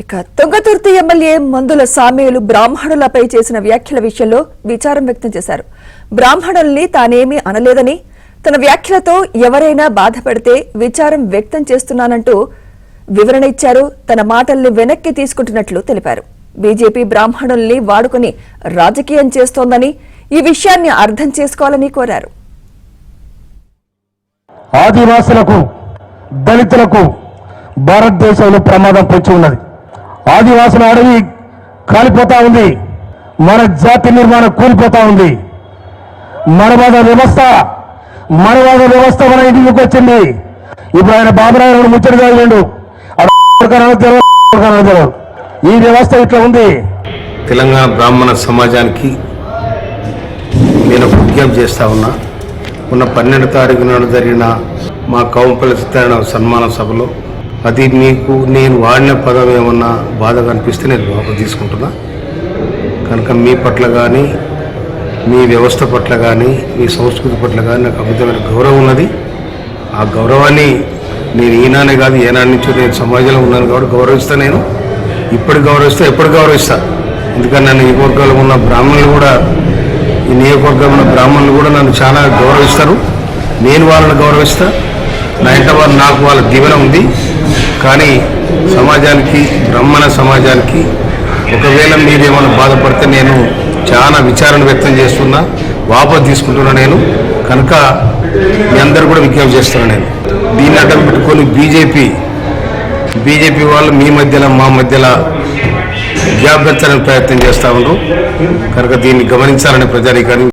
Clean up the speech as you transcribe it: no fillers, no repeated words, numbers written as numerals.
ఇక తుంగతుర్తి ఎమ్మెల్యే మందుల సామేలు బ్రాహ్మణులపై చేసిన వ్యాఖ్యల విషయంలో విచారం వ్యక్తం చేశారు. బ్రాహ్మణుల్ని తానేమీ అనలేదని, తన వ్యాఖ్యలతో ఎవరైనా బాధపడితే విచారం వ్యక్తం చేస్తున్నానంటూ వివరణ ఇచ్చారు. తన మాటల్ని వెనక్కి తీసుకుంటున్నట్లు తెలిపారు. బీజేపీ బ్రాహ్మణుల్ని వాడుకుని రాజకీయం చేస్తోందని, ఈ విషయాన్ని అర్థం చేసుకోవాలని కోరారు. ఆదివాసులకు, దళితులకు భారతదేశంలో ప్రమాదం పొంచి ఉన్నది. ఆదివాసుల అడవి కాలిపోతా ఉంది. మన జాతి నిర్మాణం కూలిపోతా ఉంది. మనవాద వ్యవస్థ మన ఇంటికి వచ్చింది. ఇప్పుడు ఆయన బాబురాయన ముచ్చట చదివిండు. ఈ వ్యవస్థ ఇట్లా ఉంది. తెలంగాణ బ్రాహ్మణ సమాజానికి నేను విజ్ఞప్తి చేస్తా ఉన్నా. ఉన్న 12వ తారీఖు నాడు జరిగిన మా కౌంపల్లి సత్యనారాయణ సన్మాన సభలో అది మీకు నేను వాడిన పదం ఏమన్నా బాధ కనిపిస్తే నేను వాపసు తీసుకుంటున్నా. కనుక మీ పట్ల కానీ, మీ వ్యవస్థ పట్ల కానీ, మీ సంస్కృతి పట్ల కానీ నాకు అమితమైన గౌరవం ఉన్నది. ఆ గౌరవాన్ని నేను ఈనానే కాదు ఏనాటి నుంచో నేను సమాజంలో ఉన్నాను కాబట్టి గౌరవిస్తా. నేను ఇప్పుడు గౌరవిస్తా, ఎప్పుడు గౌరవిస్తా. ఎందుకంటే నన్ను ఈ వర్గాల్లో ఉన్న బ్రాహ్మణులు కూడా, ఈ నియోజకవర్గంలో ఉన్న బ్రాహ్మణులు కూడా నన్ను చాలా గౌరవిస్తారు. నేను వాళ్ళని గౌరవిస్తా. నా ఇంట వారు నాకు వాళ్ళ దీవెన ఉంది. కానీ సమాజానికి, బ్రాహ్మణ సమాజానికి ఒకవేళ మీరేమైనా బాధపడితే నేను చాలా విచారణ వ్యక్తం చేస్తున్నా, వాపసు తీసుకుంటున్నా. నేను కనుక మీ అందరూ కూడా విజ్ఞప్తి చేస్తున్నాను. నేను దీన్ని అడ్డం పెట్టుకొని బీజేపీ వాళ్ళు మీ మధ్యలో మా మధ్యలో గ్యాప్ పెంచాలని ప్రయత్నం చేస్తూ ఉన్నారు. కనుక దీన్ని గమనించాలని ప్రజానికాన్ని